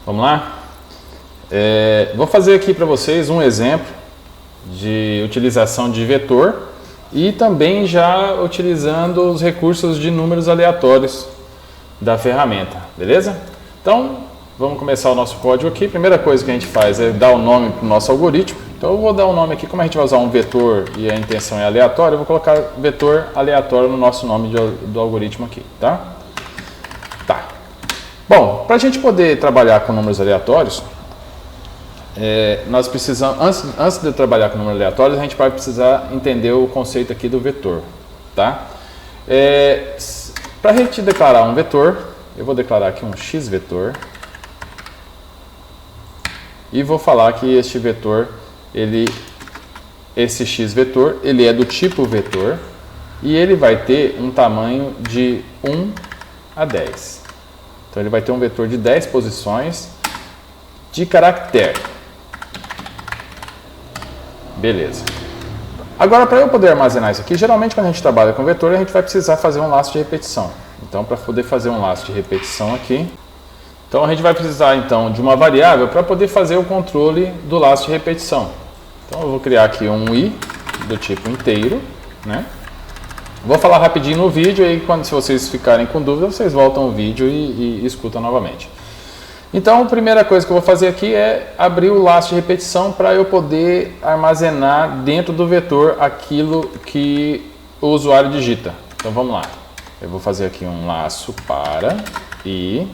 Vamos lá? Vou fazer aqui para vocês um exemplo de utilização de vetor e também já utilizando os recursos de números aleatórios da ferramenta, beleza? Então, vamos começar o nosso código aqui. Primeira coisa que a gente faz é dar o nome para o nosso algoritmo. Então, eu vou dar o nome aqui, como a gente vai usar um vetor e a intenção é aleatória, eu vou colocar vetor aleatório no nosso nome do algoritmo aqui, tá? Tá. Bom, para a gente poder trabalhar com números aleatórios, nós precisamos, antes de trabalhar com números aleatórios, a gente vai precisar entender o conceito aqui do vetor, tá? Para a gente declarar um vetor, eu vou declarar aqui um x-vetor e vou falar que este vetor, esse x-vetor, ele é do tipo vetor e ele vai ter um tamanho de 1 a 10. Então ele vai ter um vetor de 10 posições de caractere. Beleza. Agora, para eu poder armazenar isso aqui, geralmente quando a gente trabalha com vetor, a gente vai precisar fazer um laço de repetição. Então, para poder fazer um laço de repetição aqui, então a gente vai precisar então de uma variável para poder fazer o controle do laço de repetição. Então, eu vou criar aqui um i do tipo inteiro, né? Vou falar rapidinho no vídeo e se vocês ficarem com dúvida, vocês voltam o vídeo e escutam novamente. Então, a primeira coisa que eu vou fazer aqui é abrir o laço de repetição para eu poder armazenar dentro do vetor aquilo que o usuário digita. Então, vamos lá. Eu vou fazer aqui um laço para i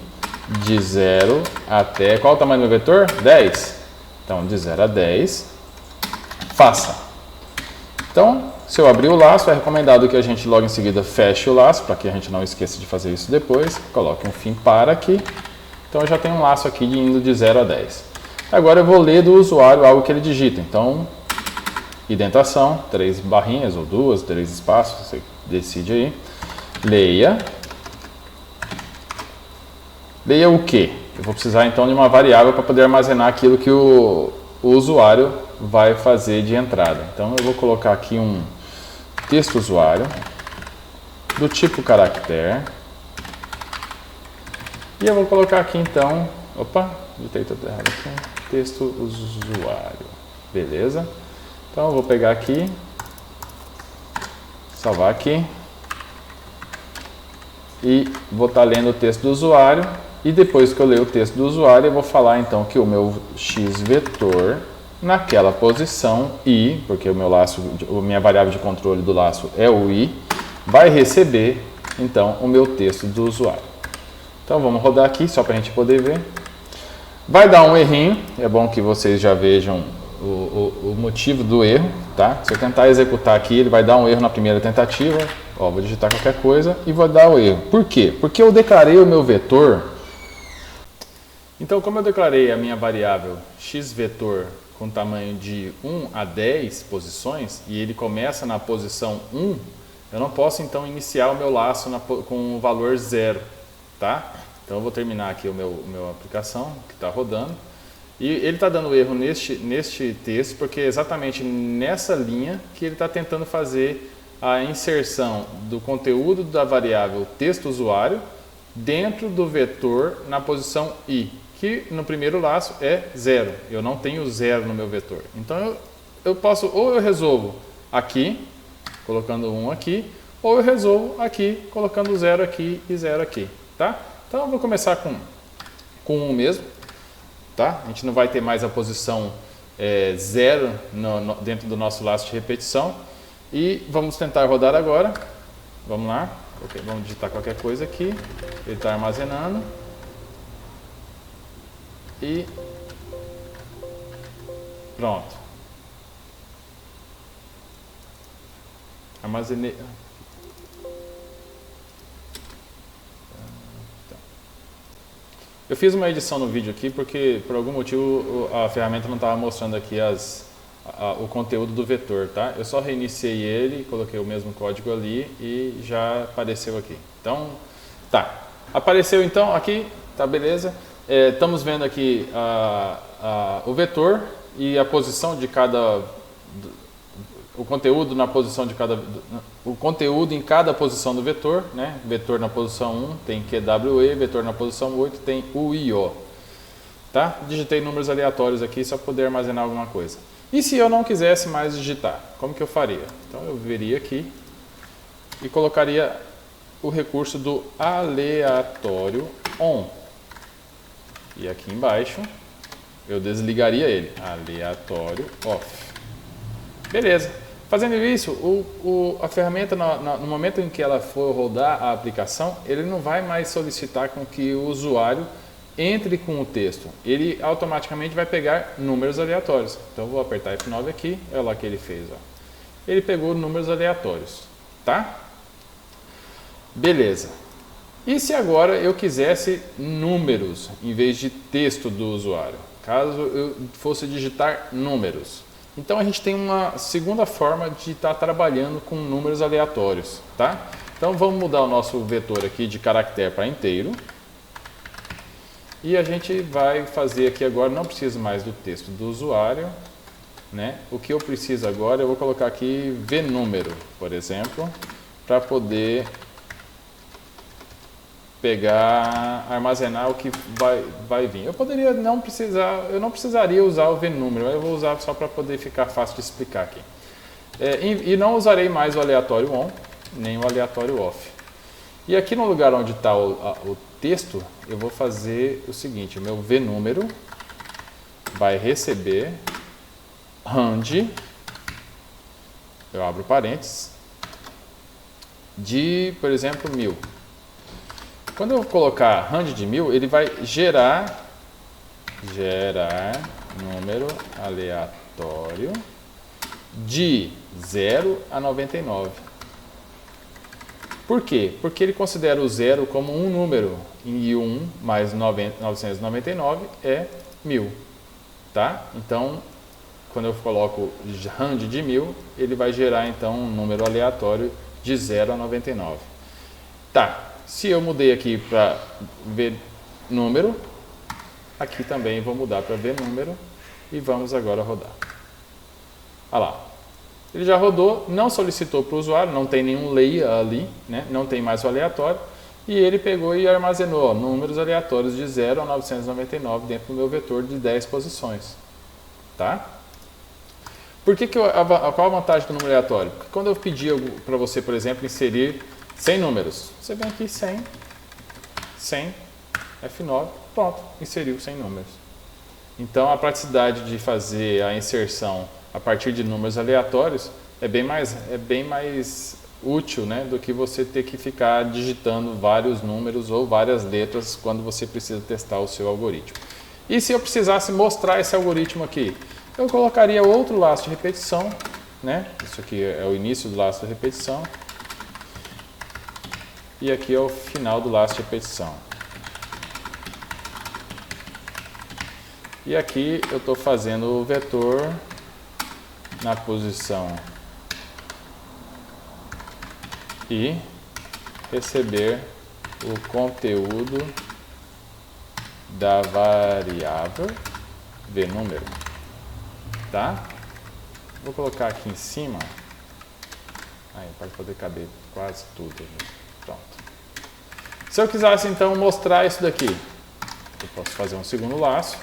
de 0 até... Qual o tamanho do meu vetor? 10. Então, de 0 a 10, faça. Então, se eu abrir o laço, é recomendado que a gente logo em seguida feche o laço, para que a gente não esqueça de fazer isso depois. Coloque um fim para aqui. Então, eu já tenho um laço aqui indo de 0 a 10. Agora, eu vou ler do usuário algo que ele digita. Então, indentação, 3 barrinhas ou 2, 3 espaços, você decide aí. Leia. Leia o quê? Eu vou precisar, então, de uma variável para poder armazenar aquilo que o usuário vai fazer de entrada. Então, eu vou colocar aqui um texto usuário do tipo caractere. E eu vou colocar aqui então, digitei tudo errado aqui, texto usuário, beleza? Então eu vou pegar aqui, salvar aqui e vou estar lendo o texto do usuário e depois que eu ler o texto do usuário eu vou falar então que o meu x-vetor naquela posição i, porque o meu laço, a minha variável de controle do laço é o i, vai receber então o meu texto do usuário. Então vamos rodar aqui só para a gente poder ver. Vai dar um errinho, é bom que vocês já vejam o motivo do erro, tá? Se eu tentar executar aqui, ele vai dar um erro na primeira tentativa. Ó, vou digitar qualquer coisa e vou dar o erro. Por quê? Porque eu declarei o meu vetor. Então, como eu declarei a minha variável x-vetor com tamanho de 1 a 10 posições e ele começa na posição 1, eu não posso então iniciar o meu laço com o valor 0. Tá? Então eu vou terminar aqui o meu aplicação que está rodando e ele está dando erro neste texto porque é exatamente nessa linha que ele está tentando fazer a inserção do conteúdo da variável texto usuário dentro do vetor na posição i, que no primeiro laço é 0. Eu não tenho 0 no meu vetor. Então eu posso, ou eu resolvo aqui, colocando 1 aqui, ou eu resolvo aqui, colocando 0 aqui e 0 aqui. Tá? Então eu vou começar com 1 mesmo, tá? A gente não vai ter mais a posição 0 dentro do nosso laço de repetição e vamos tentar rodar agora. Vamos lá, vamos digitar qualquer coisa aqui, ele está armazenando e pronto. Armazenei. Eu fiz uma edição no vídeo aqui porque, por algum motivo, a ferramenta não estava mostrando aqui o conteúdo do vetor, tá? Eu só reiniciei ele, coloquei o mesmo código ali e já apareceu aqui. Então, tá. Apareceu então aqui, tá beleza. Estamos vendo aqui o vetor e a posição de cada... o conteúdo na posição de cada... o conteúdo em cada posição do vetor, né? Vetor na posição 1 tem QWE, vetor na posição 8 tem UIO. Tá? Digitei números aleatórios aqui só para poder armazenar alguma coisa. E se eu não quisesse mais digitar, como que eu faria? Então eu viria aqui e colocaria o recurso do aleatório on. E aqui embaixo eu desligaria ele, aleatório off. Beleza. Fazendo isso, a ferramenta, no momento em que ela for rodar a aplicação, ele não vai mais solicitar com que o usuário entre com o texto. Ele automaticamente vai pegar números aleatórios. Então, eu vou apertar F9 aqui, olha lá o que ele fez. Ó. Ele pegou números aleatórios, tá? Beleza. E se agora eu quisesse números em vez de texto do usuário? Caso eu fosse digitar números. Então a gente tem uma segunda forma de estar trabalhando com números aleatórios, tá? Então vamos mudar o nosso vetor aqui de caractere para inteiro. E a gente vai fazer aqui agora, não preciso mais do texto do usuário, né? O que eu preciso agora, eu vou colocar aqui vNúmero, por exemplo, para poder pegar, armazenar o que vai vir. Eu poderia não precisar, eu não precisaria usar o vNúmero, eu vou usar só para poder ficar fácil de explicar aqui. E não usarei mais o aleatório on, nem o aleatório off. E aqui no lugar onde está o texto, eu vou fazer o seguinte, o meu vNúmero vai receber rand, eu abro parênteses, de, por exemplo, 1000. Quando eu colocar rand de 1000, ele vai gerar número aleatório de 0 a 99. Por quê? Porque ele considera o 0 como um número e 1 mais 999 é 1000. Tá? Então, quando eu coloco rand de 1000, ele vai gerar então um número aleatório de 0 a 99. Tá. Se eu mudei aqui para vNúmero, aqui também vou mudar para vNúmero e vamos agora rodar. Olha lá. Ele já rodou, não solicitou para o usuário, não tem nenhum layer ali, né? Não tem mais o aleatório. E ele pegou e armazenou ó, números aleatórios de 0 a 999 dentro do meu vetor de 10 posições. Tá? Qual a vantagem do número aleatório? Porque quando eu pedir para você, por exemplo, inserir 100 números. Você vem aqui 100, F9, pronto, inseriu 100 números. Então a praticidade de fazer a inserção a partir de números aleatórios é bem mais útil, né, do que você ter que ficar digitando vários números ou várias letras quando você precisa testar o seu algoritmo. E se eu precisasse mostrar esse algoritmo aqui? Eu colocaria outro laço de repetição, né? Isso aqui é o início do laço de repetição. E aqui é o final do laço de repetição. E aqui eu estou fazendo o vetor na posição e receber o conteúdo da variável vNúmero. Tá? Vou colocar aqui em cima. Aí, pode poder caber quase tudo. Pronto. Se eu quisesse então mostrar isso daqui, eu posso fazer um segundo laço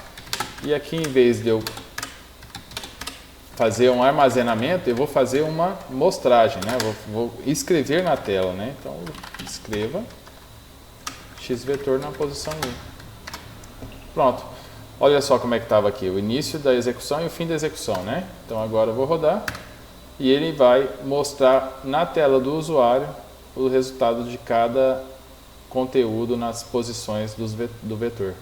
e aqui em vez de eu fazer um armazenamento, eu vou fazer uma mostragem, né? Vou escrever na tela, né? Então escreva xvetor na posição 1. Pronto. Olha só como é que estava aqui, o início da execução e o fim da execução, né? Então agora eu vou rodar e ele vai mostrar na tela do usuário o resultado de cada conteúdo nas posições do vetor.